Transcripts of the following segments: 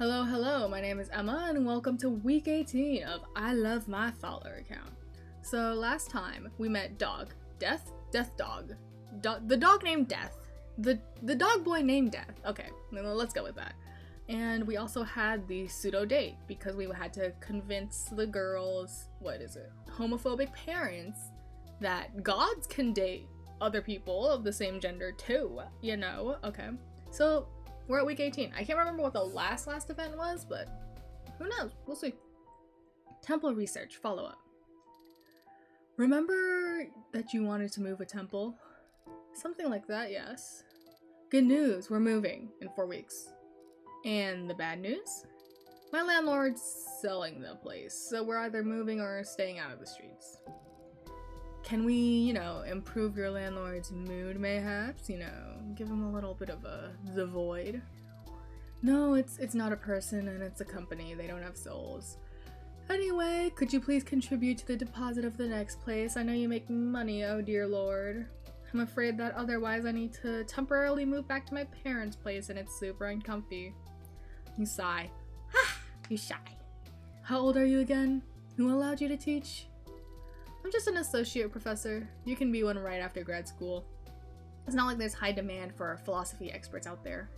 Hello, hello, my name is Emma and welcome to week 18 of I Love My Follower account. So last time we met Dog, Death Dog, the dog named Death, the dog boy named Death, okay, let's go with that. And we also had the pseudo date because we had to convince the girls, homophobic parents that gods can date other people of the same gender too, okay. So we're at week 18. I can't remember what the last event was, but who knows? We'll see. Temple research, follow-up. Remember that you wanted to move a temple? Something like that, yes. Good news, we're moving in 4 weeks. And the bad news? My landlord's selling the place, so we're either moving or staying out of the streets. Can we, improve your landlord's mood, mayhaps? Give him a little bit of the void? No, it's not a person and it's a company. They don't have souls. Anyway, could you please contribute to the deposit of the next place? I know you make money, oh dear lord. I'm afraid that otherwise I need to temporarily move back to my parents' place and it's super uncomfy. You sigh. You shy. How old are you again? Who allowed you to teach? I'm just an associate professor. You can be one right after grad school. It's not like there's high demand for philosophy experts out there.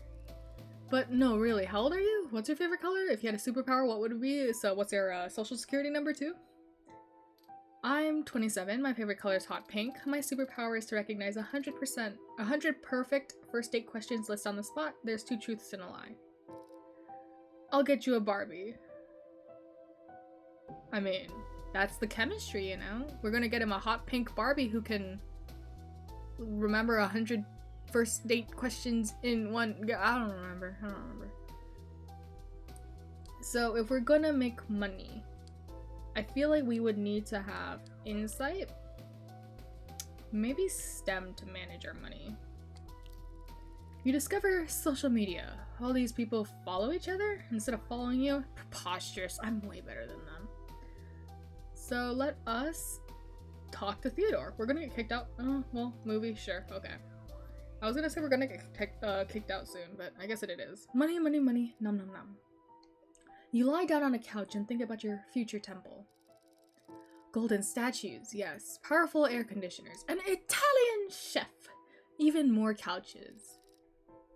But no, really, how old are you? What's your favorite color? If you had a superpower, what would it be? So what's your social security number too? I'm 27. My favorite color is hot pink. My superpower is to recognize 100 perfect first date questions list on the spot. There's 2 truths and a lie. I'll get you a Barbie. I mean, that's the chemistry, We're gonna get him a hot pink Barbie who can remember 100 first date questions in one. I don't remember. So if we're gonna make money, I feel like we would need to have insight. Maybe STEM to manage our money. You discover social media. All these people follow each other instead of following you. Preposterous. I'm way better than them. So let us talk to Theodore. We're gonna get kicked out. Well, movie, sure, okay. I was gonna say we're gonna get kicked out soon, but I guess it is. Money, money, money, nom nom nom. You lie down on a couch and think about your future temple. Golden statues, yes. Powerful air conditioners. An Italian chef. Even more couches.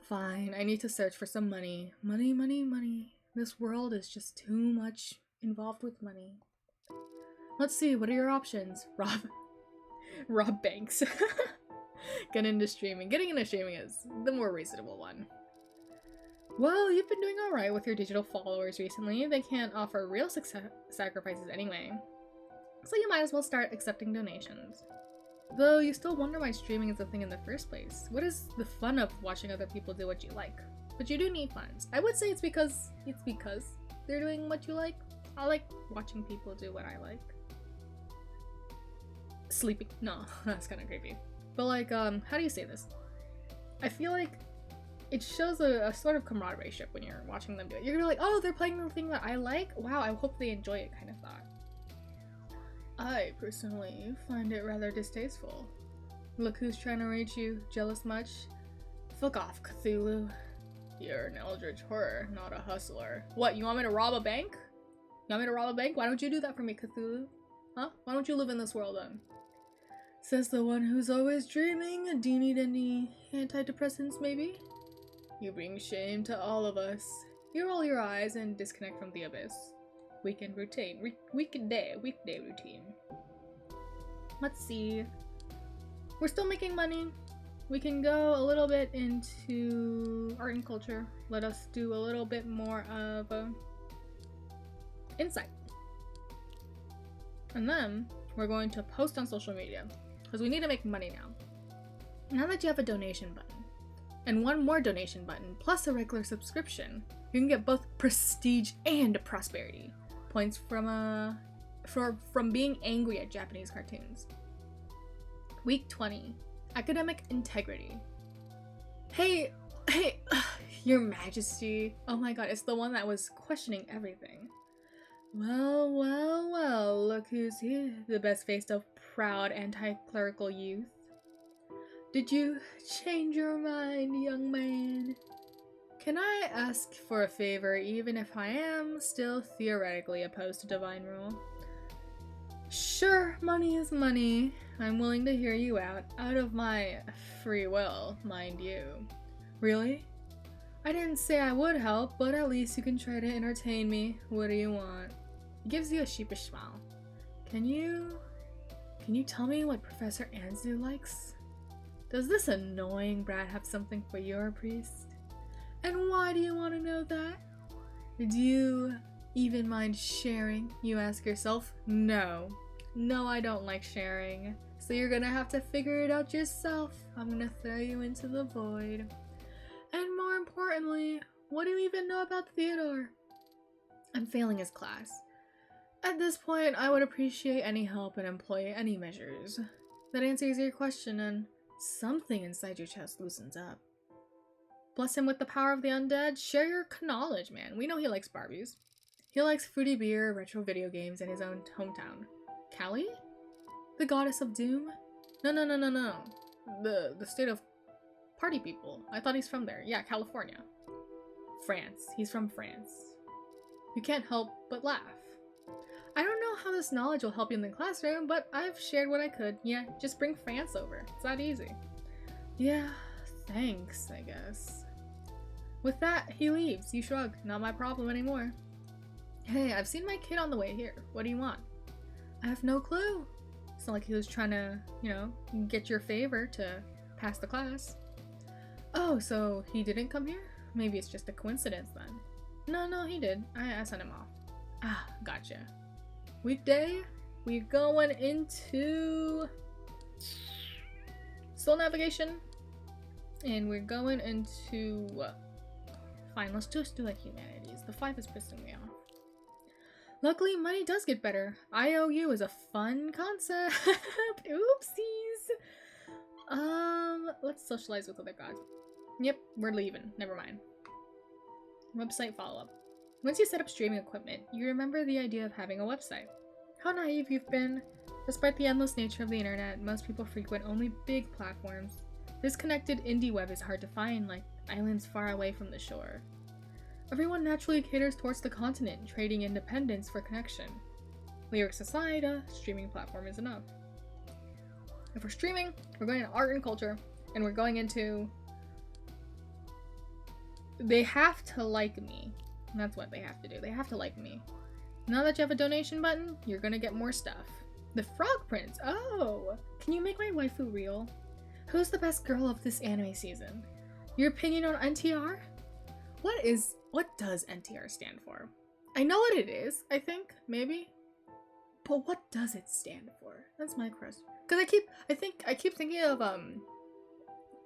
Fine, I need to search for some money. Money, money, money. This world is just too much involved with money. Let's see, what are your options? Rob banks. Get into streaming. Getting into streaming is the more reasonable one. Well, you've been doing alright with your digital followers recently. They can't offer real sacrifices anyway. So you might as well start accepting donations. Though you still wonder why streaming is a thing in the first place. What is the fun of watching other people do what you like? But you do need funds. I would say it's because they're doing what you like. I like watching people do what I like. Sleeping. No, that's kind of creepy. But like, how do you say this? I feel like it shows a sort of camaraderie when you're watching them do it. You're like, oh, they're playing the thing that I like? Wow, I hope they enjoy it kind of thought. I personally find it rather distasteful. Look who's trying to reach you. Jealous much? Fuck off, Cthulhu. You're an eldritch horror, not a hustler. What, you want me to rob a bank? You want me to rob a bank? Why don't you do that for me, Cthulhu? Huh? Why don't you live in this world then? Says the one who's always dreaming. Do you need any antidepressants, maybe? You bring shame to all of us. You roll your eyes and disconnect from the abyss. Weekend routine. Weekday routine. Let's see. We're still making money. We can go a little bit into art and culture. Let us do a little bit more of insight. And then we're going to post on social media because we need to make money now. Now that you have a donation button and one more donation button plus a regular subscription, you can get both prestige and prosperity points from being angry at Japanese cartoons. Week 20. Academic integrity. Hey, Your Majesty. Oh my god, it's the one that was questioning everything. Well, look who's here. The best-faced of proud anti-clerical youth. Did you change your mind, young man? Can I ask for a favor even if I am still theoretically opposed to divine rule? Sure, money is money. I'm willing to hear you out of my free will, mind you. Really? I didn't say I would help, but at least you can try to entertain me. What do you want? He gives you a sheepish smile. Can you tell me what Professor Anzu likes? Does this annoying brat have something for your priest? And why do you want to know that? Do you even mind sharing? You ask yourself. No, I don't like sharing. So you're gonna have to figure it out yourself. I'm gonna throw you into the void. And more importantly, what do you even know about Theodore? I'm failing his class. At this point, I would appreciate any help and employ any measures. That answers your question and something inside your chest loosens up. Bless him with the power of the undead. Share your knowledge, man. We know he likes Barbies. He likes fruity beer, retro video games, and his own hometown. Callie? The goddess of doom? No. The state of party people. I thought he's from there. Yeah, California. France. He's from France. You can't help but laugh. I don't know how this knowledge will help you in the classroom, but I've shared what I could. Yeah, just bring France over. It's that easy. Yeah, thanks, I guess. With that, he leaves. You shrug. Not my problem anymore. Hey, I've seen my kid on the way here. What do you want? I have no clue. It's not like he was trying to, get your favor to pass the class. Oh, so he didn't come here? Maybe it's just a coincidence then. No, he did. I sent him off. Ah, gotcha. Weekday, we're going into soul navigation, and we're going into fine, let's just do like humanities. The 5 is pissing me off. Luckily, money does get better. IOU is a fun concept. Oopsies. Let's socialize with other gods. Yep, we're leaving. Never mind. Website follow-up. Once you set up streaming equipment, you remember the idea of having a website. How naive you've been. Despite the endless nature of the internet, most people frequent only big platforms. This connected indie web is hard to find, like islands far away from the shore. Everyone naturally caters towards the continent, trading independence for connection. Lyrics aside, a streaming platform is enough. If we're streaming, we're going to art and culture, and we're going into... They have to like me. That's what they have to do. They have to like me. Now that you have a donation button, you're gonna get more stuff. The Frog Prince! Oh! Can you make my waifu real? Who's the best girl of this anime season? Your opinion on NTR? What does NTR stand for? I know what it is, I think, maybe. But what does it stand for? That's my question. Cause I keep thinking of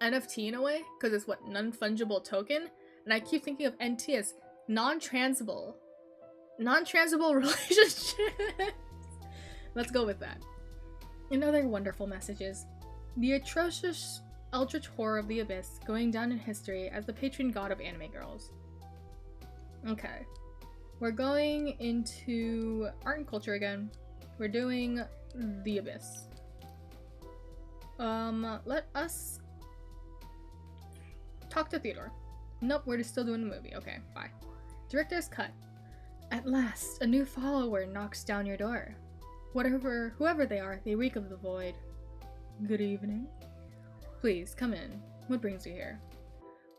NFT in a way, because it's what, non-fungible token, and I keep thinking of NT as non-transable relationships. Let's go with that. In other wonderful messages, the atrocious eldritch horror of the abyss going down in history as the patron god of anime girls. Okay, we're going into art and culture again. We're doing the abyss. Let us talk to Theodore. Nope, we're just still doing the movie. Okay, bye. Director's cut. At last, a new follower knocks down your door. Whoever they are, they reek of the void. Good evening. Please, come in. What brings you here?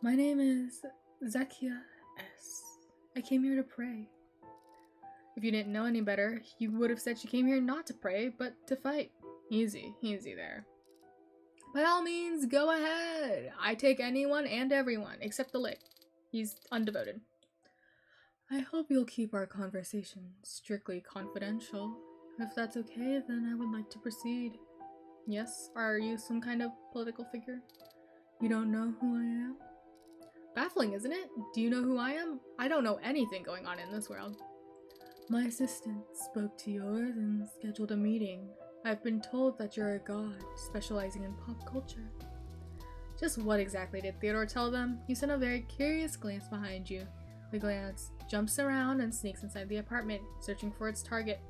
My name is Zakia S. I came here to pray. If you didn't know any better, you would have said she came here not to pray, but to fight. Easy there. By all means, go ahead. I take anyone and everyone, except the Lick. He's undevoted. I hope you'll keep our conversation strictly confidential. If that's okay, then I would like to proceed. Yes? Are you some kind of political figure? You don't know who I am? Baffling, isn't it? Do you know who I am? I don't know anything going on in this world. My assistant spoke to yours and scheduled a meeting. I've been told that you're a god, specializing in pop culture. Just what exactly did Theodore tell them? You sent a very curious glance behind you. The glance jumps around and sneaks inside the apartment, searching for its target.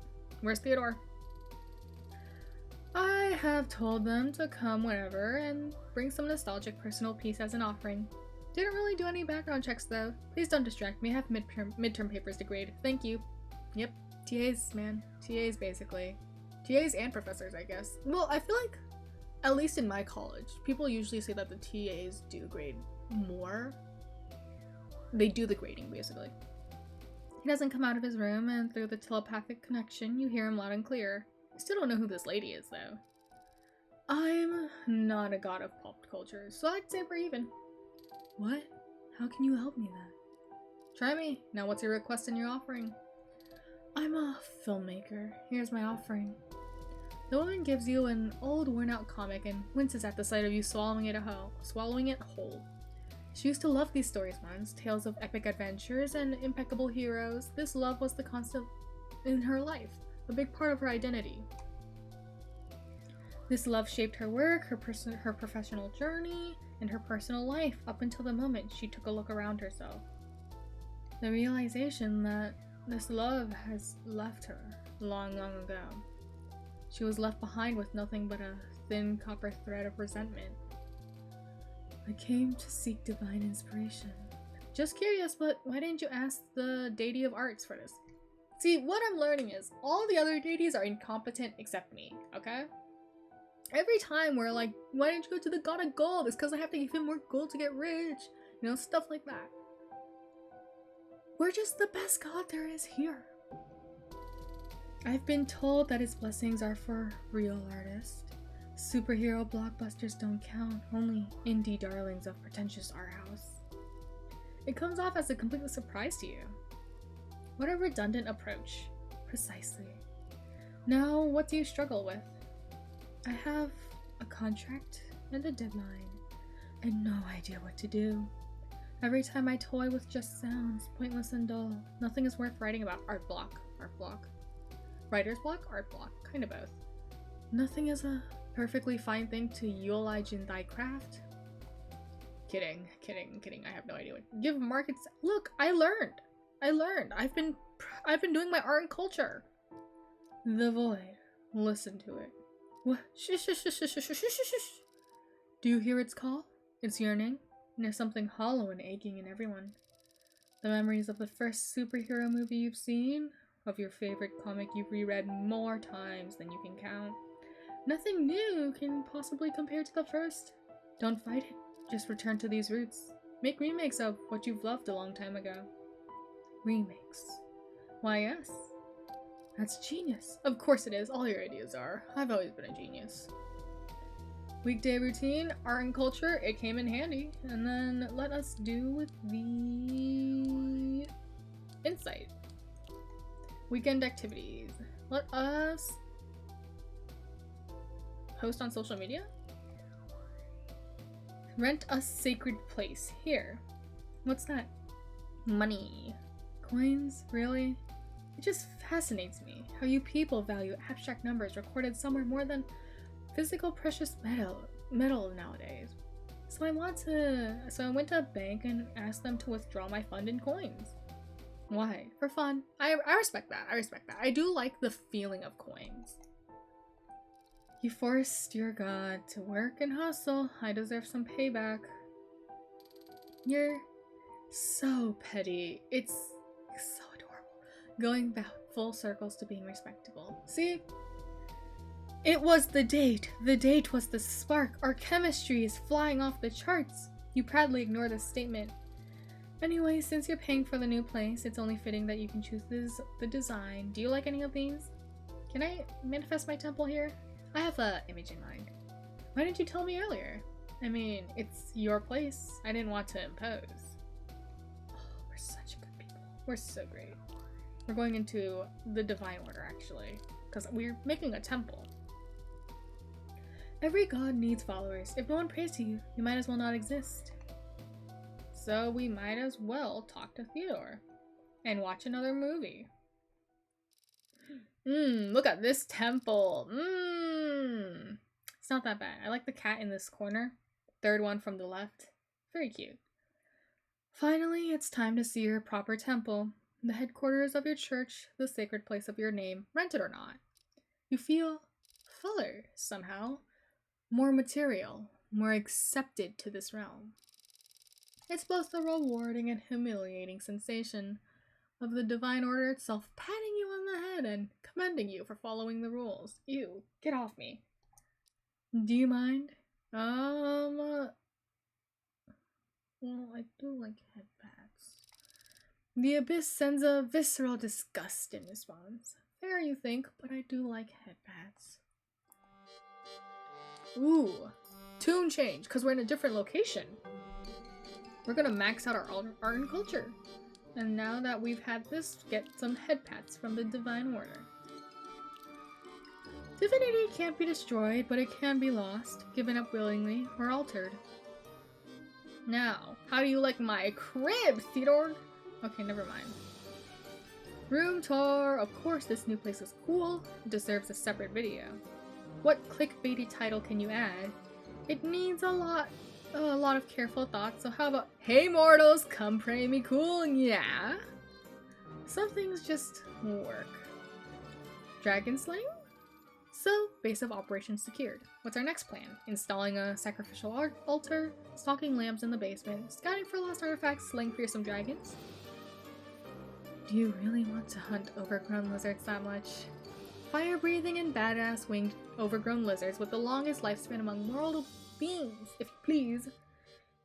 Where's Theodore? I have told them to come whenever and bring some nostalgic personal piece as an offering. Didn't really do any background checks though. Please don't distract me. I have midterm papers to grade. Thank you. Yep. TAs, man. TAs basically. TAs and professors, I guess. Well, I feel like, at least in my college, people usually say that the TAs do grade more. They do the grading, basically. He doesn't come out of his room, and through the telepathic connection, you hear him loud and clear. I still don't know who this lady is, though. I'm not a god of pop culture, so I'd say we're even. What? How can you help me then? Try me. Now what's your request and your offering? I'm a filmmaker. Here's my offering. The woman gives you an old worn-out comic and winces at the sight of you swallowing it whole. She used to love these stories once, tales of epic adventures and impeccable heroes. This love was the constant in her life, a big part of her identity. This love shaped her work, her professional journey, and her personal life up until the moment she took a look around herself. The realization that this love has left her long, long ago. She was left behind with nothing but a thin copper thread of resentment. I came to seek divine inspiration. Just curious, but why didn't you ask the deity of arts for this? See, what I'm learning is all the other deities are incompetent except me, okay? Every time we're like, why didn't you go to the god of gold? It's because I have to give him more gold to get rich. You know, stuff like that. We're just the best god there is here. I've been told that his blessings are for real artists. Superhero blockbusters don't count, only indie darlings of pretentious art house. It comes off as a complete surprise to you. What a redundant approach. Precisely. Now, what do you struggle with? I have a contract and a deadline, and no idea what to do. Every time I toy with just sounds, pointless and dull. Nothing is worth writing about. Art block. Writer's block? Art block. Kind of both. Nothing is a perfectly fine thing to eulogize in thy craft. Kidding. I have no idea what. Give markets. Look, I learned. I've been doing my art and culture. The void. Listen to it. What? Shush. Do you hear its call? It's yearning, and there's something hollow and aching in everyone. The memories of the first superhero movie you've seen, of your favorite comic you've reread more times than you can count. Nothing new can possibly compare to the first. Don't fight it. Just return to these roots. Make remakes of what you've loved a long time ago. Remakes. Why, yes. That's genius. Of course it is. All your ideas are. I've always been a genius. Weekday routine, art and culture, it came in handy. And then let us do with the insight. Weekend activities. Let us post on social media. Rent a sacred place. Here. What's that? Money. Coins? Really? It just fascinates me how you people value abstract numbers recorded somewhere more than physical precious metal nowadays. So I went to a bank and asked them to withdraw my fund in coins. Why? For fun. I respect that. I do like the feeling of coins. You forced your god to work and hustle. I deserve some payback. You're so petty. It's so adorable. Going back full circles to being respectable. See? It was the date. The date was the spark. Our chemistry is flying off the charts. You proudly ignore this statement. Anyway, since you're paying for the new place, it's only fitting that you can choose the design. Do you like any of these? Can I manifest my temple here? I have an image in mind. Why didn't you tell me earlier? I mean, it's your place. I didn't want to impose. Oh, we're such good people. We're so great. We're going into the divine order, actually, because we're making a temple. Every god needs followers. If no one prays to you, you might as well not exist. So we might as well talk to Theodore and watch another movie. Look at this temple. It's not that bad. I like the cat in this corner. Third one from the left. Very cute. Finally, it's time to see your proper temple. The headquarters of your church, the sacred place of your name, rented or not. You feel fuller somehow. More material. More accepted to this realm. It's both the rewarding and humiliating sensation of the Divine Order itself patting you on the head and commending you for following the rules. Ew, get off me. Do you mind? Well, I do like headpats. The Abyss sends a visceral disgust in response. Fair, you think, but I do like headpats. Ooh, tune change, because we're in a different location. We're gonna max out our art and culture. And now that we've had this, get some headpats from the Divine Order. Divinity can't be destroyed, but it can be lost, given up willingly, or altered. Now, how do you like my crib, Theodore? Okay, never mind. Room tour. Of course, this new place is cool. It deserves a separate video. What clickbaity title can you add? It needs a lot of careful thought, so how about, hey mortals, come pray me cool, yeah? Some things just work. Dragon slaying? So, base of operations secured. What's our next plan? Installing a sacrificial altar, stalking lambs in the basement, scouting for lost artifacts, slaying fearsome dragons? Do you really want to hunt overgrown lizards that much? Fire-breathing and badass winged overgrown lizards with the longest lifespan among mortal beings, if you please.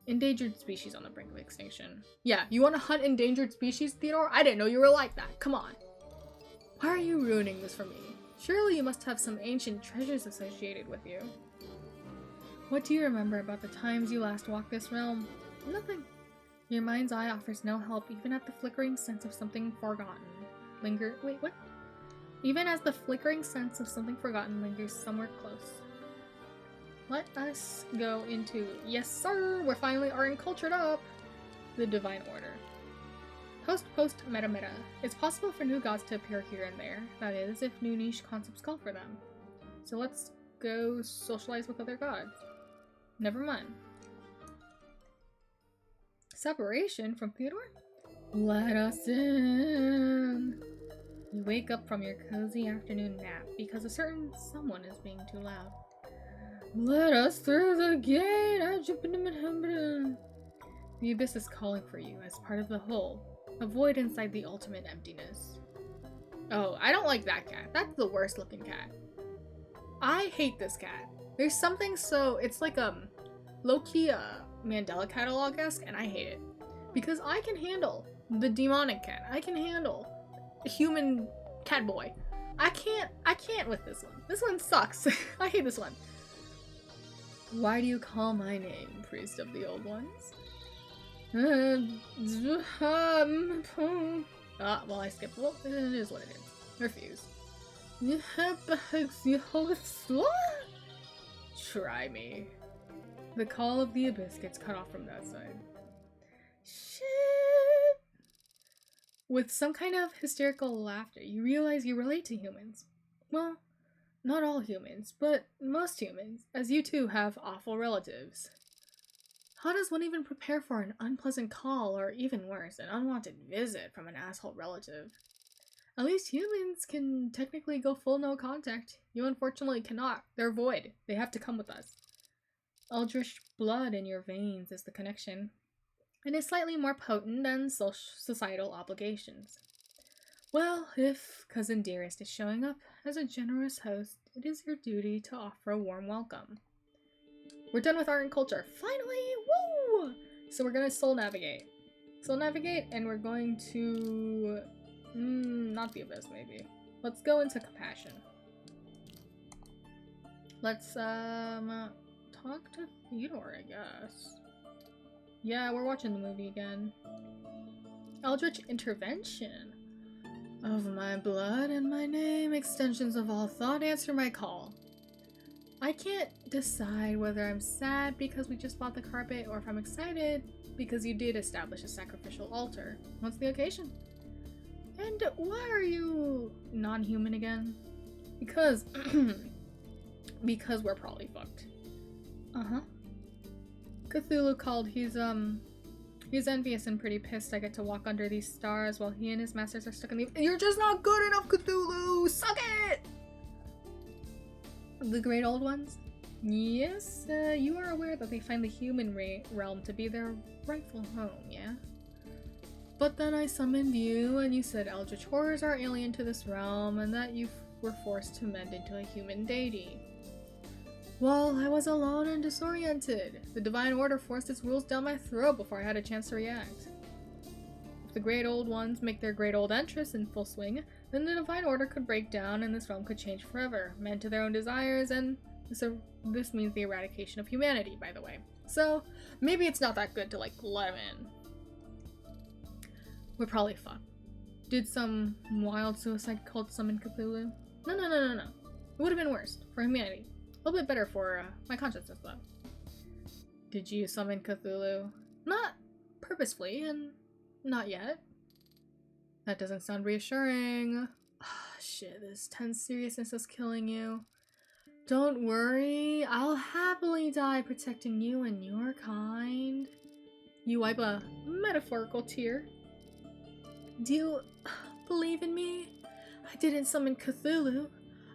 Endangered species on the brink of extinction. Yeah, you want to hunt endangered species, Theodore? I didn't know you were like that. Come on. Why are you ruining this for me? Surely you must have some ancient treasures associated with you. What do you remember about the times you last walked this realm? Nothing. Your mind's eye offers no help even at the flickering sense of something forgotten. Wait, what? Even as the flickering sense of something forgotten lingers somewhere close. Let us go into, yes sir, we're finally art and cultured up, the Divine Order. Post, meta. It's possible for new gods to appear here and there, that is, if new niche concepts call for them. So let's go socialize with other gods. Never mind. Separation from Theodore? Let us in! You wake up from your cozy afternoon nap because a certain someone is being too loud. Let us through the gate! The Abyss is calling for you as part of the whole. A void inside the ultimate emptiness. Oh, I don't like that cat. That's the worst looking cat. I hate this cat. There's something so, it's like low-key Mandela catalog-esque, and I hate it. Because I can handle the demonic cat. I can handle a human cat boy. I can't with this one. This one sucks. I hate this one. Why do you call my name, priest of the old ones? Well, I skipped. Well, it is what it is. Refuse. Try me. The call of the Abyss gets cut off from that side. Shit! With some kind of hysterical laughter, you realize you relate to humans. Well, not all humans, but most humans, as you too have awful relatives. How does one even prepare for an unpleasant call, or even worse, an unwanted visit from an asshole relative? At least humans can technically go full no contact. You unfortunately cannot. They're void. They have to come with us. Eldritch blood in your veins is the connection, and is slightly more potent than societal obligations. Well, if Cousin Dearest is showing up as a generous host, it is your duty to offer a warm welcome. We're done with art and culture. Finally! Woo! So we're gonna soul navigate. Soul navigate, and we're going to... not the Abyss, maybe. Let's go into compassion. Let's, talk to Theodore, I guess. Yeah, we're watching the movie again. Eldritch intervention. Of my blood and my name, extensions of all thought, answer my call. I can't decide whether I'm sad because we just bought the carpet or if I'm excited because you did establish a sacrificial altar. What's the occasion? And why are you non-human again? Because because we're probably fucked. Uh-huh. Cthulhu called. He's envious and pretty pissed I get to walk under these stars while he and his masters are stuck in the— You're just not good enough, Cthulhu! Suck it! The great old ones? Yes, you are aware that they find the human realm to be their rightful home, yeah? But then I summoned you, and you said eldritch horrors are alien to this realm, and that you were forced to mend into a human deity. Well, I was alone and disoriented. The Divine Order forced its rules down my throat before I had a chance to react. If the Great Old Ones make their Great Old Entrance in full swing, then the Divine Order could break down and this realm could change forever, men to their own desires, and this means the eradication of humanity, by the way. So, maybe it's not that good to, like, let him in. We're probably fucked. Did some wild suicide cult summon Cthulhu? No. It would have been worse for humanity. A little bit better for my consciousness, though. Did you summon Cthulhu? Not purposefully, and not yet. That doesn't sound reassuring. Shit, this tense seriousness is killing you. Don't worry, I'll happily die protecting you and your kind. You wipe a metaphorical tear. Do you believe in me? I didn't summon Cthulhu.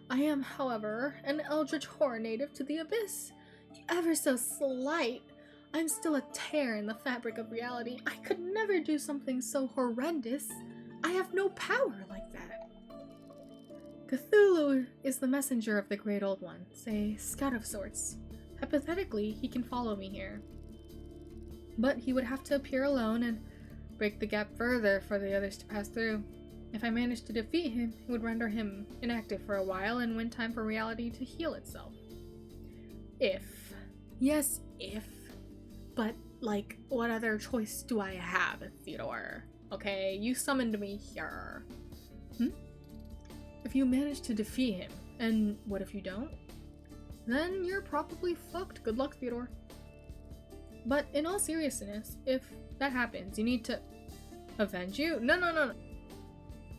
I am, however, an eldritch horror native to the abyss. Ever so slight. I'm still a tear in the fabric of reality. I could never do something so horrendous. I have no power like that. Cthulhu is the messenger of the Great Old Ones, a scout of sorts. Hypothetically, he can follow me here. But he would have to appear alone and break the gap further for the others to pass through. If I managed to defeat him, it would render him inactive for a while and win time for reality to heal itself. If. Yes, if. But, like, what other choice do I have, Theodore? Okay, you summoned me here. If you manage to defeat him, and what if you don't? Then you're probably fucked. Good luck, Theodore. But in all seriousness, if that happens, you need to avenge you? No.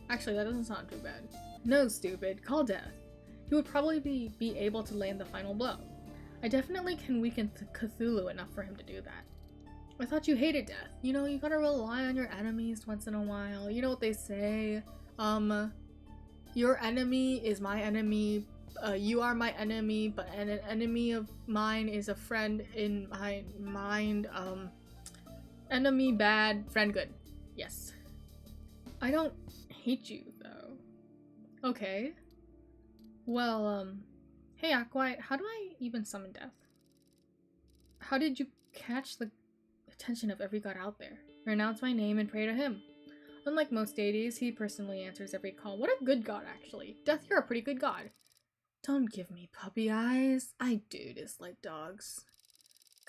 Actually, that doesn't sound too bad. No, stupid. Call death. He would probably be able to land the final blow. I definitely can weaken Cthulhu enough for him to do that. I thought you hated death. You know, you gotta rely on your enemies once in a while. You know what they say? Your enemy is my enemy. You are my enemy, but an enemy of mine is a friend in my mind. Enemy bad, friend good. Yes. I don't hate you, though. Okay. Well, hey Aquite, how do I even summon death? How did you catch the attention of every god out there? Renounce my name and pray to him. Unlike most deities, he personally answers every call. What a good god, actually. Death, you're a pretty good god. Don't give me puppy eyes. I do dislike dogs.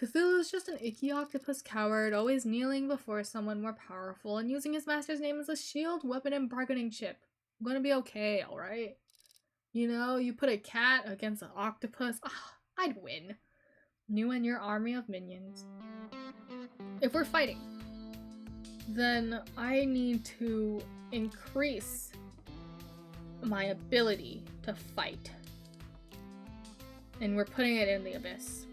Cthulhu is just an icky octopus coward, always kneeling before someone more powerful and using his master's name as a shield, weapon, and bargaining chip. I'm gonna be okay, alright? You know, you put a cat against an octopus, I'd win. You and your army of minions. If we're fighting, then I need to increase my ability to fight. And we're putting it in the abyss.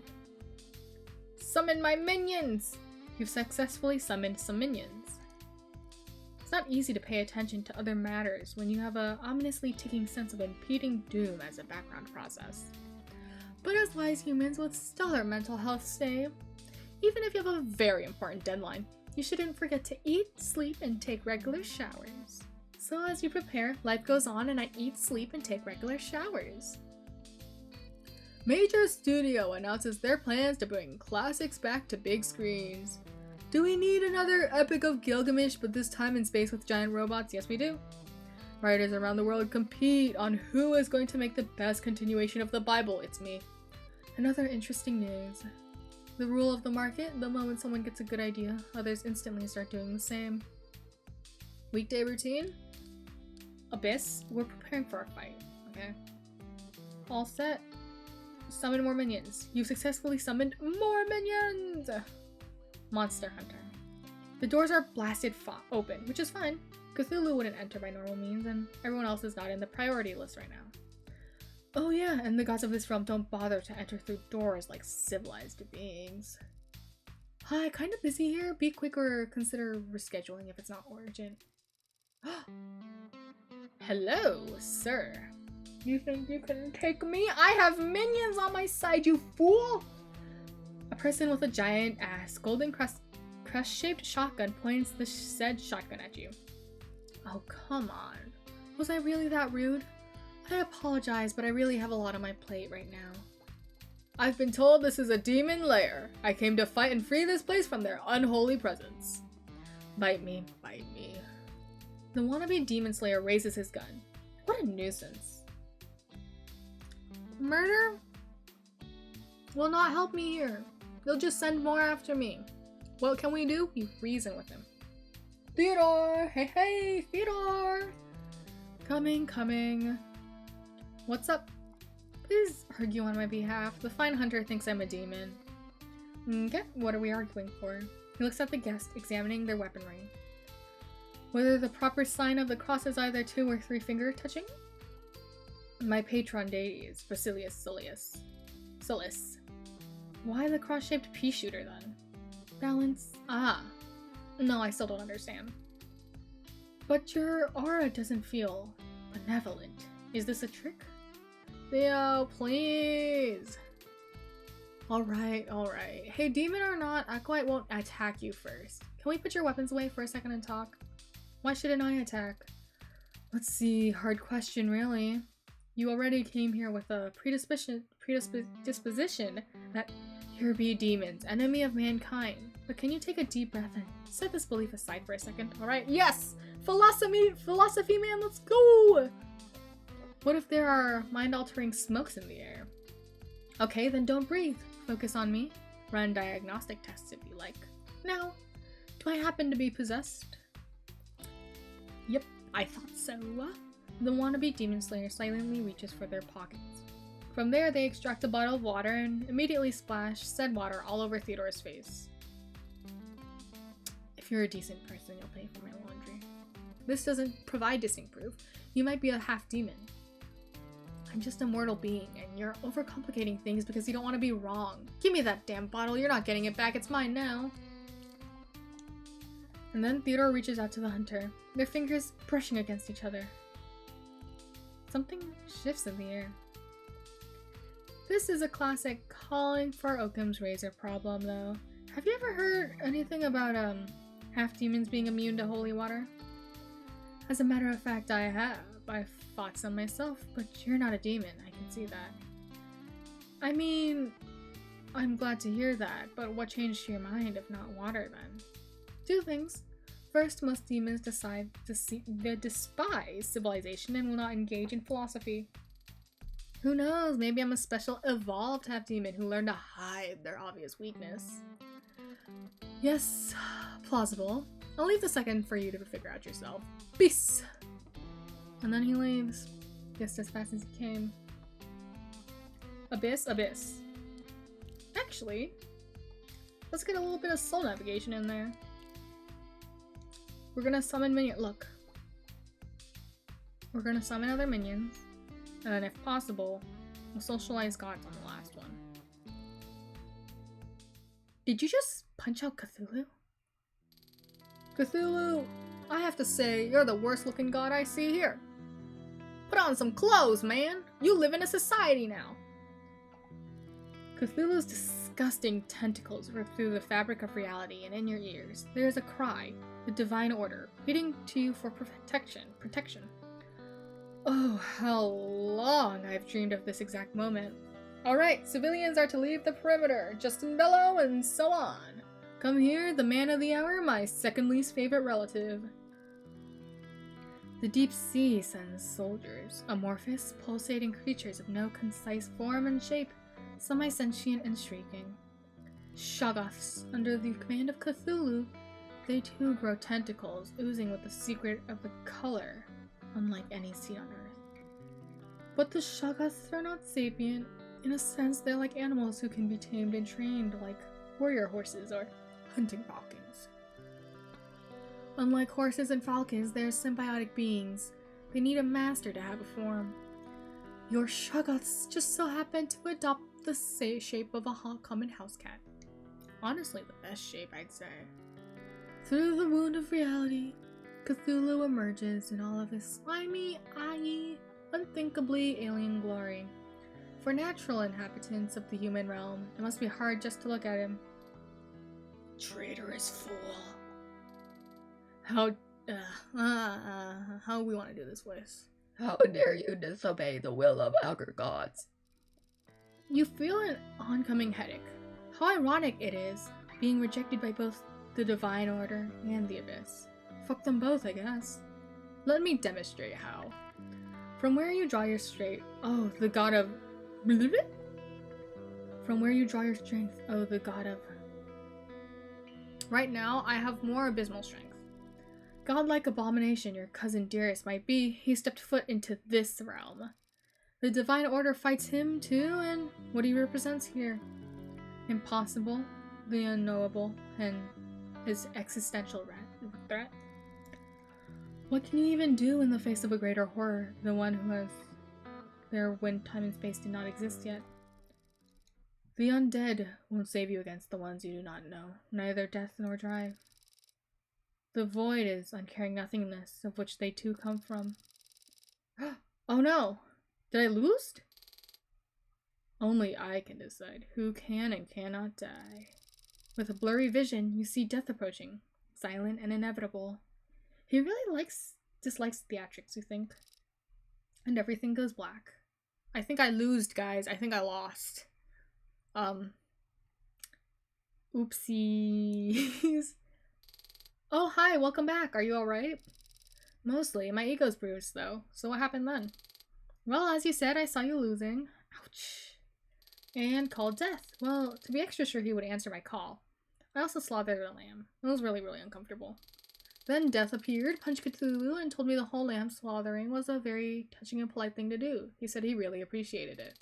Summon my minions! You've successfully summoned some minions. It's not easy to pay attention to other matters when you have a ominously ticking sense of impending doom as a background process. But as wise humans with stellar mental health say, even if you have a very important deadline, you shouldn't forget to eat, sleep, and take regular showers. So as you prepare, life goes on and I eat, sleep, and take regular showers. Major Studio announces their plans to bring classics back to big screens. Do we need another Epic of Gilgamesh, but this time in space with giant robots? Yes, we do. Writers around the world compete on who is going to make the best continuation of the Bible. It's me. Another interesting news. The rule of the market, the moment someone gets a good idea, others instantly start doing the same. Weekday routine? Abyss? We're preparing for a fight, okay? All set. Summon more minions. You've successfully summoned more minions! Monster Hunter. The doors are blasted open, which is fine. Cthulhu wouldn't enter by normal means, and everyone else is not in the priority list right now. Oh yeah, and the gods of this realm don't bother to enter through doors like civilized beings. Hi, kinda busy here. Be quick or consider rescheduling if it's not urgent. Hello, sir. You think you can take me? I have minions on my side, you fool! A person with a giant ass, golden crest-shaped shotgun points the said shotgun at you. Oh, come on. Was I really that rude? I apologize, but I really have a lot on my plate right now. I've been told this is a demon lair. I came to fight and free this place from their unholy presence. Bite me, bite me. The wannabe demon slayer raises his gun. What a nuisance. Murder will not help me here. They'll just send more after me. What can we do? You reason with him. Theodore! Hey, hey, Theodore! Coming, coming. What's up? Please argue on my behalf. The fine hunter thinks I'm a demon. Okay, what are we arguing for? He looks at the guest, examining their weaponry. Whether the proper sign of the cross is either 2 or 3 finger touching? My patron deity is Basilius Solis. Why the cross-shaped pea shooter then? Balance? Ah. No, I still don't understand. But your aura doesn't feel benevolent. Is this a trick? Theo, please. Alright, alright. Hey, demon or not, Acolyte won't attack you first. Can we put your weapons away for a second and talk? Why shouldn't I attack? Let's see, hard question really. You already came here with a predisposition that here be demons, enemy of mankind. But can you take a deep breath and set this belief aside for a second? Alright, yes! Philosophy man, let's go! What if there are mind-altering smokes in the air? Okay, then don't breathe. Focus on me. Run diagnostic tests if you like. Now, do I happen to be possessed? Yep, I thought so. The wannabe demon slayer silently reaches for their pockets. From there, they extract a bottle of water and immediately splash said water all over Theodore's face. If you're a decent person, you'll pay for my laundry. This doesn't provide distinct proof. You might be a half-demon. I'm just a mortal being, and you're overcomplicating things because you don't want to be wrong. Give me that damn bottle, you're not getting it back, it's mine now. And then Theodore reaches out to the hunter, their fingers brushing against each other. Something shifts in the air. This is a classic calling for Occam's razor problem, though. Have you ever heard anything about, half-demons being immune to holy water? As a matter of fact, I have. I've fought some myself, but you're not a demon, I can see that. I mean, I'm glad to hear that, but what changed your mind if not water then? 2 things. First, most demons decide to despise civilization and will not engage in philosophy. Who knows, maybe I'm a special evolved half-demon who learned to hide their obvious weakness. Yes, plausible. I'll leave the second for you to figure out yourself. Peace! And then he leaves, just as fast as he came. Abyss, abyss. Actually, let's get a little bit of soul navigation in there. We're gonna summon minions. Look. We're gonna summon other minions, and then if possible, we'll socialize gods on the last one. Did you just punch out Cthulhu? Cthulhu, I have to say, you're the worst looking god I see here. Put on some clothes, man! You live in a society now! Cthulhu's disgusting tentacles rip through the fabric of reality, and in your ears, there is a cry, the divine order, pleading to you for protection. Oh, how long I've dreamed of this exact moment. Alright, civilians are to leave the perimeter, Justin Bello, and so on. Come here, the man of the hour, my second least favorite relative. The deep sea sends soldiers, amorphous, pulsating creatures of no concise form and shape, semi-sentient and shrieking. Shoggoths, under the command of Cthulhu, they too grow tentacles, oozing with the secret of the color, unlike any seen on Earth. But the Shoggoths are not sapient. In a sense, they're like animals who can be tamed and trained, like warrior horses or hunting falcons. Unlike horses and falcons, they're symbiotic beings. They need a master to have a form. Your Shoggoths just so happen to adopt the shape of a common house cat. Honestly, the best shape, I'd say. Through the wound of reality, Cthulhu emerges in all of his slimy, eye-y unthinkably alien glory. For natural inhabitants of the human realm, it must be hard just to look at him. Traitorous fool. How we want to do this, voice? How dare you disobey the will of our gods? You feel an oncoming headache. How ironic it is, being rejected by both the Divine Order and the Abyss. Fuck them both, I guess. Let me demonstrate how. From where you draw your strength, oh, the god of... From where you draw your strength, oh, the god of... Right now, I have more abysmal strength. Godlike abomination your cousin dearest might be, he stepped foot into this realm. The Divine Order fights him too, and what he represents here. Impossible, the unknowable, and his existential threat. What can you even do in the face of a greater horror, the one who has there when time and space did not exist yet? The undead won't save you against the ones you do not know, neither death nor drive. The void is uncaring nothingness of which they too come from. Oh no! Did I lose? Only I can decide who can and cannot die. With a blurry vision, you see death approaching, silent and inevitable. He really dislikes theatrics, you think? And everything goes black. I think I lost, guys. I think I lost. Oopsies. Oh, hi, welcome back. Are you alright? Mostly. My ego's bruised, though. So what happened then? Well, as you said, I saw you losing. Ouch. And called Death. Well, to be extra sure he would answer my call. I also slaughtered a lamb. It was really, really uncomfortable. Then Death appeared, punched Cthulhu, and told me the whole lamb slaughtering was a very touching and polite thing to do. He said he really appreciated it.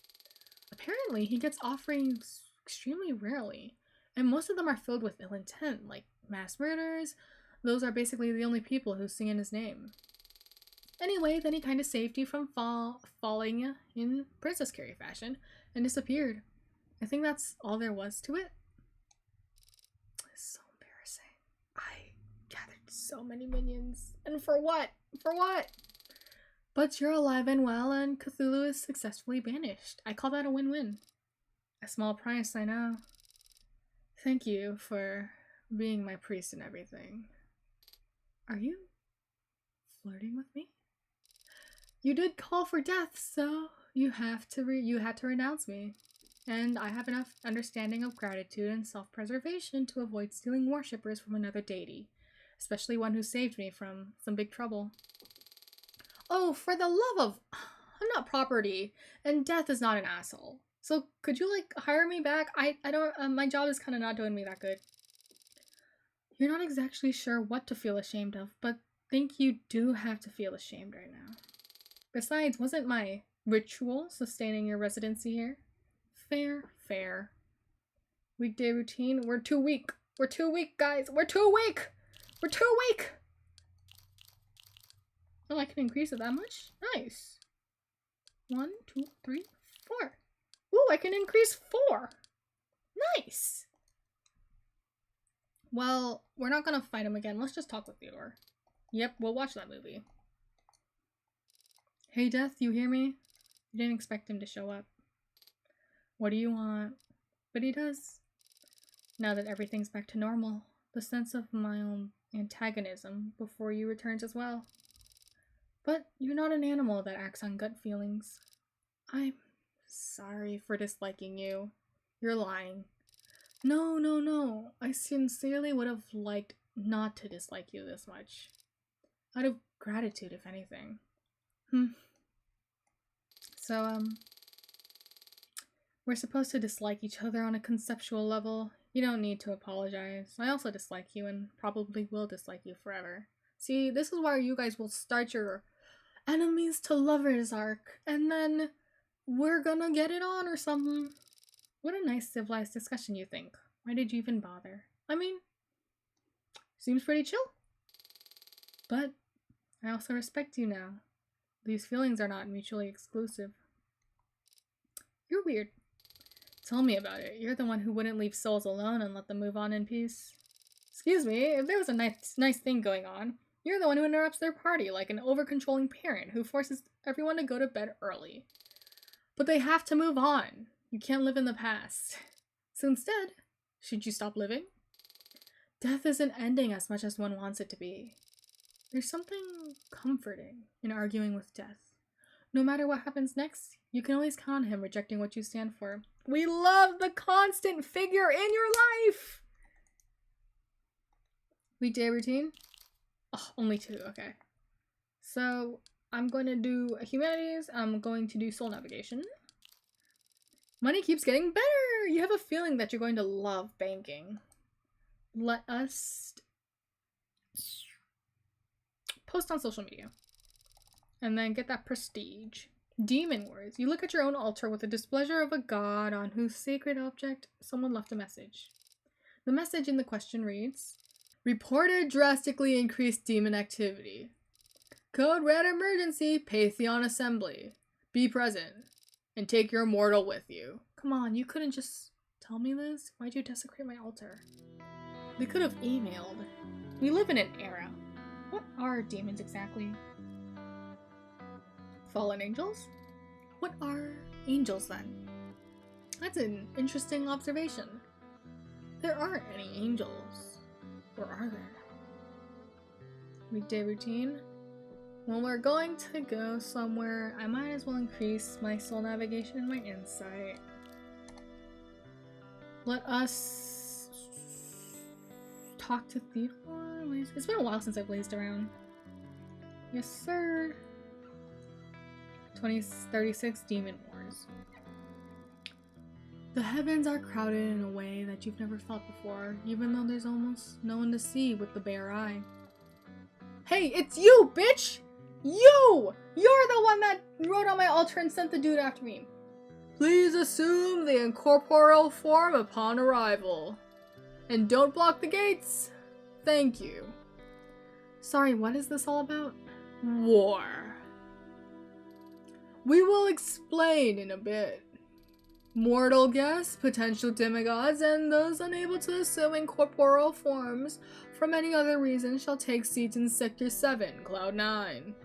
Apparently, he gets offerings extremely rarely, and most of them are filled with ill intent, like mass murders. Those are basically the only people who sing in his name. Anyway, then he kind of saved you from falling in Princess Carrie fashion and disappeared. I think that's all there was to it. It's so embarrassing. I gathered so many minions. And for what? For what? But you're alive and well, and Cthulhu is successfully banished. I call that a win-win. A small price, I know. Thank you for being my priest and everything. Are you flirting with me? You did call for death, so you had to renounce me. And I have enough understanding of gratitude and self-preservation to avoid stealing worshippers from another deity, especially one who saved me from some big trouble. Oh, for the love of... I'm not property, and Death is not an asshole. So could you, like, hire me back? I don't... my job is kind of not doing me that good. You're not exactly sure what to feel ashamed of, but think you do have to feel ashamed right now. Besides, wasn't my ritual sustaining your residency here? Fair, fair. Weekday routine? We're too weak. We're too weak, guys. We're too weak! We're too weak! Oh, I can increase it that much? Nice. 1, 2, 3, 4. Ooh, I can increase 4. Nice. Well, we're not gonna fight him again. Let's just talk with Theodore. Yep, we'll watch that movie. Hey, Death, you hear me? You didn't expect him to show up. What do you want? But he does. Now that everything's back to normal, the sense of my own antagonism before you returns as well. But you're not an animal that acts on gut feelings. I'm sorry for disliking you. You're lying. No, no, no. I sincerely would have liked not to dislike you this much. Out of gratitude, if anything. So, we're supposed to dislike each other on a conceptual level. You don't need to apologize. I also dislike you and probably will dislike you forever. See, this is why you guys will start your enemies to lovers arc, and then we're gonna get it on or something. What a nice civilized discussion, you think. Why did you even bother? I mean, seems pretty chill. But I also respect you now. These feelings are not mutually exclusive. You're weird. Tell me about it. You're the one who wouldn't leave souls alone and let them move on in peace. Excuse me, if there was a nice thing going on, You're the one who interrupts their party like an over-controlling parent who forces everyone to go to bed early. But they have to move on. You can't live in the past. So instead, should you stop living? Death isn't ending as much as one wants it to be. There's something comforting in arguing with death. No matter what happens next, you can always count on him rejecting what you stand for. We love the constant figure in your life! Weekday routine? Oh, only 2, okay. So, I'm going to do humanities, I'm going to do soul navigation. Money keeps getting better! You have a feeling that you're going to love banking. Let us post on social media. And then get that prestige. Demon words. You look at your own altar with the displeasure of a god on whose sacred object someone left a message. The message in the question reads, reported drastically increased demon activity. Code red emergency, Pt.END assembly. Be present. And take your mortal with you. Come on, you couldn't just tell me this? Why'd you desecrate my altar? They could have emailed. We live in an era. What are demons exactly? Fallen angels? What are angels then? That's an interesting observation. There aren't any angels. Or are there? Weekday routine. When we're going to go somewhere, I might as well increase my soul navigation and my insight. Let us talk to Theodore. It's been a while since I've lazed around. Yes, sir. 2036 Demon Wars. The heavens are crowded in a way that you've never felt before, even though there's almost no one to see with the bare eye. Hey, it's you, bitch! You! You're the one that wrote on my altar and sent the dude after me. Please assume the incorporeal form upon arrival. And don't block the gates. Thank you. Sorry, what is this all about? War. We will explain in a bit. Mortal guests, potential demigods, and those unable to assume incorporeal forms from any other reason shall take seats in Sector 7, Cloud 9.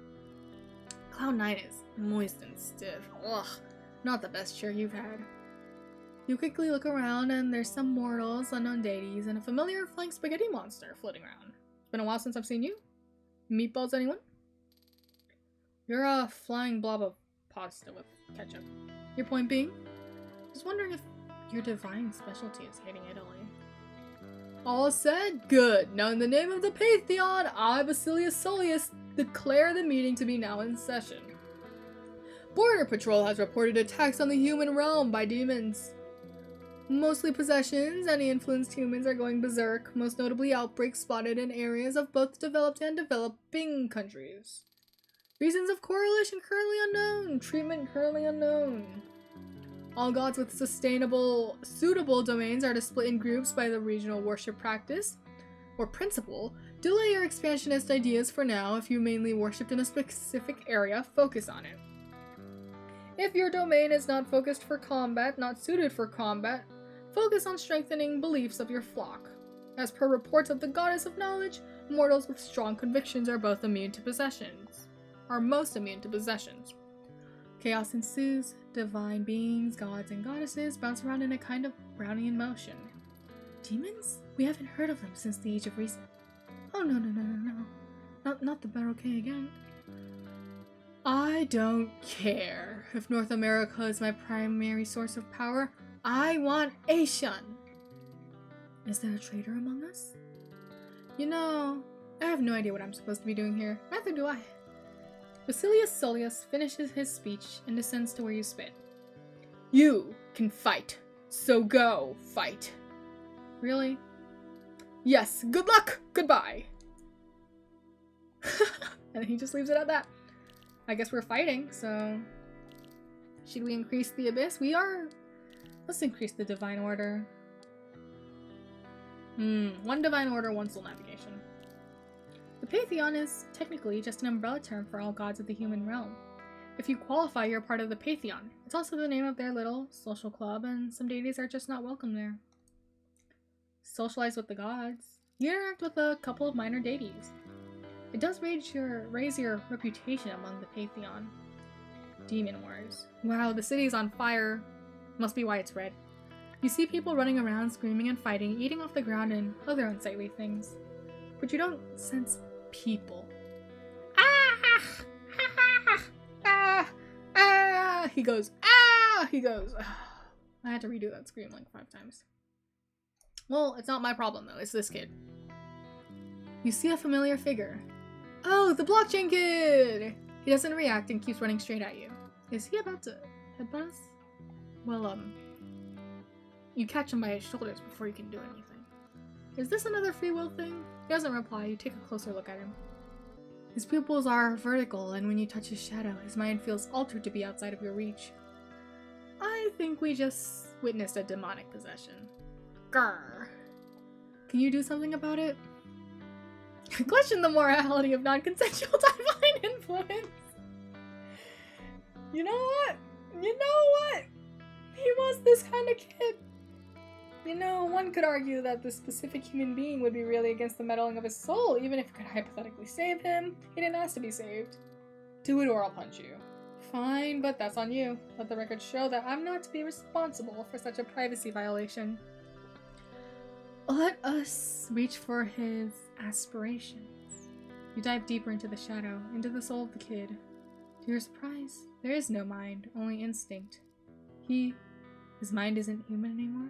Cloud 9 is moist and stiff. Ugh, not the best cheer you've had. You quickly look around and there's some mortals, unknown deities, and a familiar flying spaghetti monster floating around. It's been a while since I've seen you. Meatballs, anyone? You're a flying blob of pasta with ketchup. Your point being? Just wondering if your divine specialty is hating Italy. All said? Good. Now in the name of the Pt.END, I, Basilius Soleus, declare the meeting to be now in session. Border Patrol has reported attacks on the human realm by demons. Mostly possessions, any influenced humans are going berserk, most notably outbreaks spotted in areas of both developed and developing countries. Reasons of correlation currently unknown, treatment currently unknown. All gods with suitable domains are to split in groups by the regional worship practice, or principle. Delay your expansionist ideas for now. If you mainly worshipped in a specific area, focus on it. If your domain is not focused for combat, not suited for combat, focus on strengthening beliefs of your flock. As per reports of the goddess of knowledge, mortals with strong convictions are most immune to possessions. Chaos ensues. Divine beings, gods, and goddesses bounce around in a kind of Brownian motion. Demons? We haven't heard of them since the Age of Reason. Oh no. Not the Baroque again. I don't care. If North America is my primary source of power, I want Asian. Is there a traitor among us? You know, I have no idea what I'm supposed to be doing here. Neither do I. Basilius Soleus finishes his speech and descends to where you spit. You can fight, so go fight. Really? Yes, good luck, goodbye. And he just leaves it at that. I guess we're fighting, so should we increase the abyss? We are. Let's increase the divine order. 1 divine order, 1 soul navigation. The Pt.END is technically just an umbrella term for all gods of the human realm. If you qualify, you're part of the Pt.END. It's also the name of their little social club, and some deities are just not welcome there. Socialize with the gods. You interact with a couple of minor deities. It does raise your reputation among the Pantheon. Demon Wars. Wow, the city is on fire. Must be why it's red. You see people running around, screaming and fighting, eating off the ground and other unsightly things. But you don't sense people. Ah! Ah! Ah! Ah! He goes, ah! He goes, ah. I had to redo that scream like 5 times. Well, it's not my problem though, it's this kid. You see a familiar figure. Oh, the blockchain kid! He doesn't react and keeps running straight at you. Is he about to headbutt us? Well, you catch him by his shoulders before you can do anything. Is this another free will thing? He doesn't reply. You take a closer look at him. His pupils are vertical, and when you touch his shadow, his mind feels altered to be outside of your reach. I think we just witnessed a demonic possession. Grr. Can you do something about it? Question the morality of non-consensual divine influence. You know what? You know what? He was this kind of kid. You know, one could argue that this specific human being would be really against the meddling of his soul, even if it could hypothetically save him. He didn't ask to be saved. Do it or I'll punch you. Fine, but that's on you. Let the record show that I'm not to be responsible for such a privacy violation. Let us reach for his aspirations. You dive deeper into the shadow, into the soul of the kid. To your surprise, there is no mind, only instinct. His mind isn't human anymore?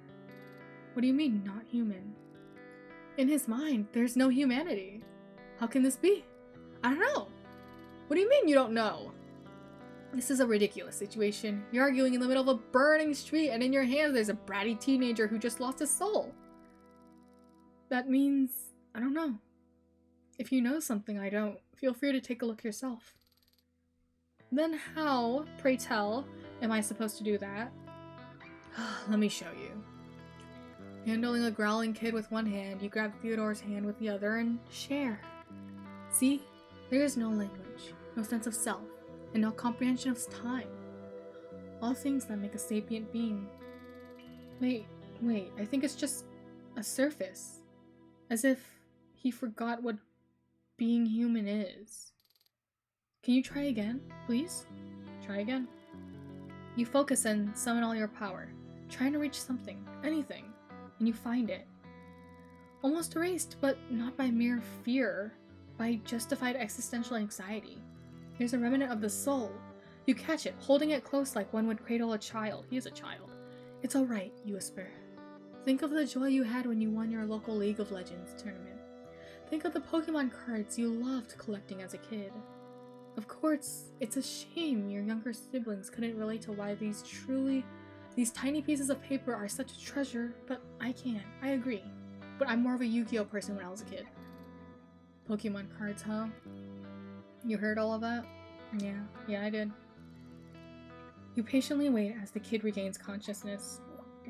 What do you mean, not human? In his mind, there's no humanity. How can this be? I don't know. What do you mean you don't know? This is a ridiculous situation. You're arguing in the middle of a burning street, and in your hands there's a bratty teenager who just lost his soul. That means, I don't know. If you know something I don't, feel free to take a look yourself. Then how, pray tell, am I supposed to do that? Let me show you. Handling a growling kid with one hand, you grab Theodore's hand with the other and share. See? There is no language, no sense of self, and no comprehension of time. All things that make a sapient being. Wait, I think it's just a surface. As if he forgot what being human is. Can you try again, please? Try again. You focus and summon all your power, trying to reach something, anything, and you find it. Almost erased, but not by mere fear, by justified existential anxiety. There's a remnant of the soul. You catch it, holding it close like one would cradle a child. He is a child. It's alright, you whisper. Think of the joy you had when you won your local League of Legends tournament. Think of the Pokemon cards you loved collecting as a kid. Of course, it's a shame your younger siblings couldn't relate to why these tiny pieces of paper are such a treasure, but I can. I agree. But I'm more of a Yu-Gi-Oh person when I was a kid. Pokemon cards, huh? You heard all of that? Yeah, I did. You patiently wait as the kid regains consciousness.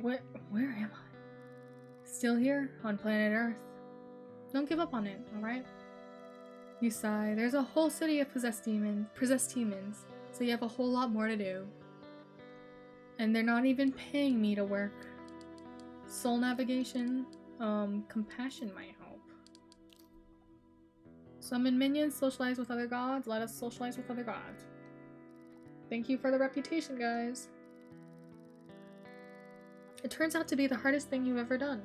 Where am I? Still here, on planet Earth. Don't give up on it, alright? You sigh. There's a whole city of possessed demons, so you have a whole lot more to do. And they're not even paying me to work. Soul navigation? Compassion might help. Summon minions, socialize with other gods, let us socialize with other gods. Thank you for the reputation, guys. It turns out to be the hardest thing you've ever done.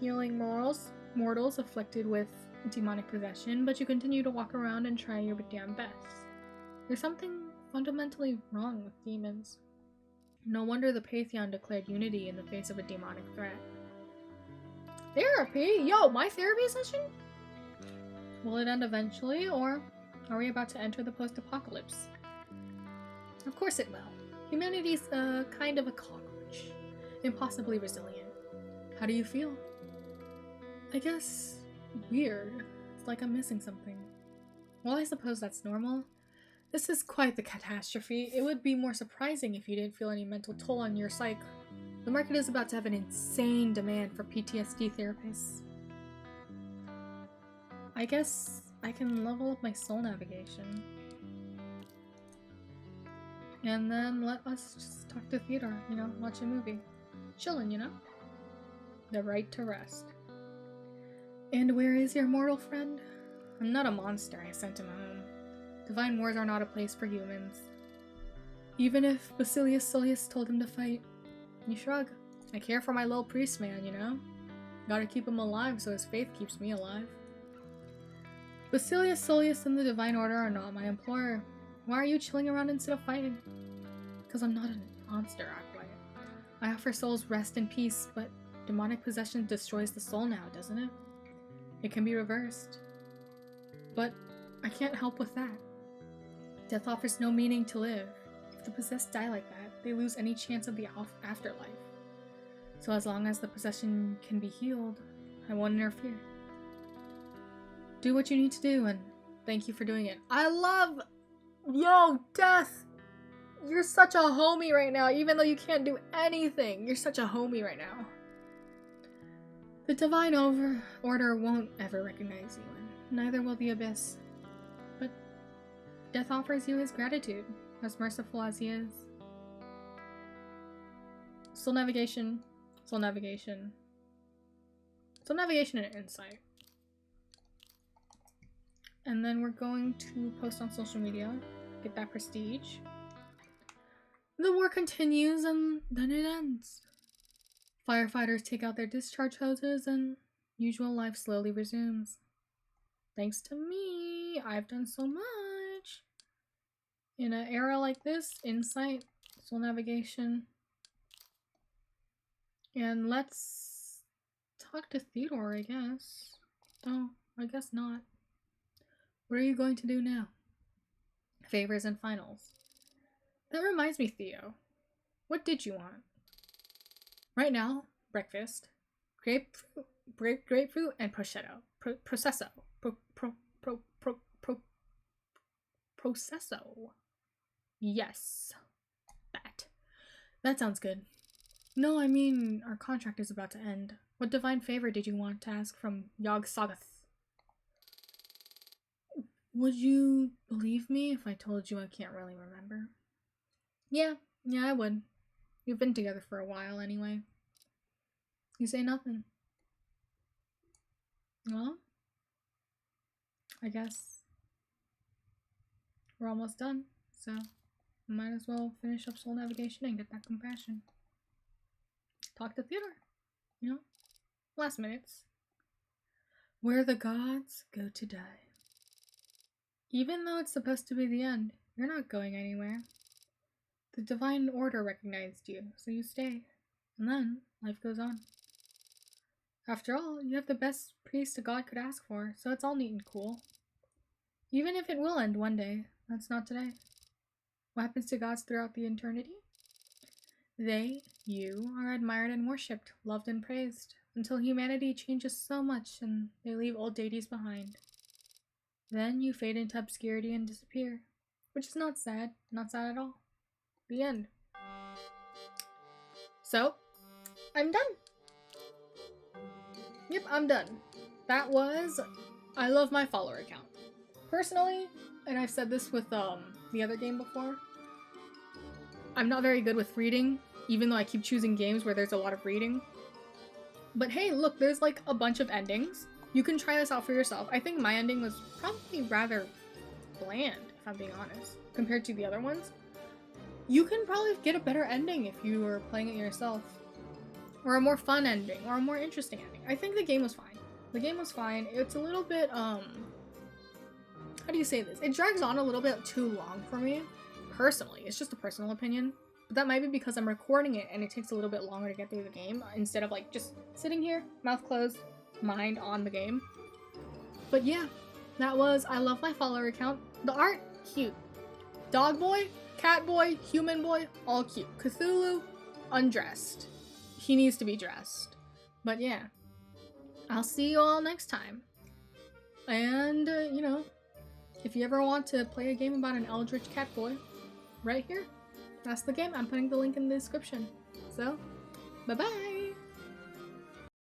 Healing mortals afflicted with demonic possession, but you continue to walk around and try your damn best. There's something fundamentally wrong with demons. No wonder the Pantheon declared unity in the face of a demonic threat. Therapy? Yo, my therapy session? Will it end eventually, or are we about to enter the post-apocalypse? Of course it will. Humanity's kind of a cockroach. Impossibly resilient. How do you feel? I guess weird. It's like I'm missing something. Well, I suppose that's normal. This is quite the catastrophe. It would be more surprising if you didn't feel any mental toll on your psyche. The market is about to have an insane demand for PTSD therapists. I guess I can level up my soul navigation. And then let us just talk to Theodore, watch a movie. Chillin', The right to rest. And where is your mortal friend? I'm not a monster, I sent him home. Divine wars are not a place for humans. Even if Basilius Sullius told him to fight. You shrug. I care for my little priest man, you know? Gotta keep him alive so his faith keeps me alive. Basilius Sullius and the Divine Order are not my employer. Why are you chilling around instead of fighting? Because I'm not a monster, Acolyte. I offer souls rest and peace, but demonic possession destroys the soul now, doesn't it? It can be reversed. But I can't help with that. Death offers no meaning to live. If the possessed die like that, they lose any chance of the afterlife. So as long as the possession can be healed, I won't interfere. Do what you need to do, and thank you for doing it. I love... Yo, Death! You're such a homie right now, even though you can't do anything. You're such a homie right now. The Divine Order won't ever recognize you, and neither will the Abyss. But Death offers you his gratitude, as merciful as he is. Soul Navigation, Soul Navigation, Soul Navigation and Insight. And then we're going to post on social media, get that prestige. The war continues and then it ends. Firefighters take out their discharge hoses and usual life slowly resumes. Thanks to me, I've done so much. In an era like this, Insight, Soul Navigation. And let's talk to Theodore, I guess. Oh, I guess not. What are you going to do now? Favors and finals. That reminds me, Theo. What did you want? Right now, breakfast, grapefruit, and prosciutto. Processo. Yes, that sounds good. No, I mean, our contract is about to end. What divine favor did you want to ask from Yog Sagath? Would you believe me if I told you I can't really remember? Yeah, I would. We've been together for a while anyway. You say nothing. Well, I guess we're almost done, so might as well finish up Soul Navigation and get that compassion. Talk to Theodore, you know? Last minutes. Where the gods go to die. Even though it's supposed to be the end, you're not going anywhere. The Divine Order recognized you, so you stay. And then, life goes on. After all, you have the best priest a god could ask for, so it's all neat and cool. Even if it will end one day, that's not today. What happens to gods throughout the eternity? They, you, are admired and worshipped, loved and praised, until humanity changes so much and they leave old deities behind. Then you fade into obscurity and disappear, which is not sad at all. The end. So, I'm done. Yep, I'm done. That was I love my follower account. Personally, and I've said this with the other game before, I'm not very good with reading, even though I keep choosing games where there's a lot of reading. But hey, look, there's like a bunch of endings. You can try this out for yourself. I think my ending was probably rather bland, if I'm being honest, compared to the other ones. You can probably get a better ending if you were playing it yourself. Or a more fun ending, or a more interesting ending. I think the game was fine. The game was fine. It's a little bit, how do you say this? It drags on a little bit too long for me, personally. It's just a personal opinion. But that might be because I'm recording it and it takes a little bit longer to get through the game, instead of like just sitting here, mouth closed, mind on the game. But yeah, that was I love my follower account. The art, cute. Dog boy, cat boy, human boy, all cute. Cthulhu, undressed. He needs to be dressed. But yeah, I'll see you all next time. And, you know, if you ever want to play a game about an eldritch cat boy, right here, that's the game. I'm putting the link in the description. So, bye-bye!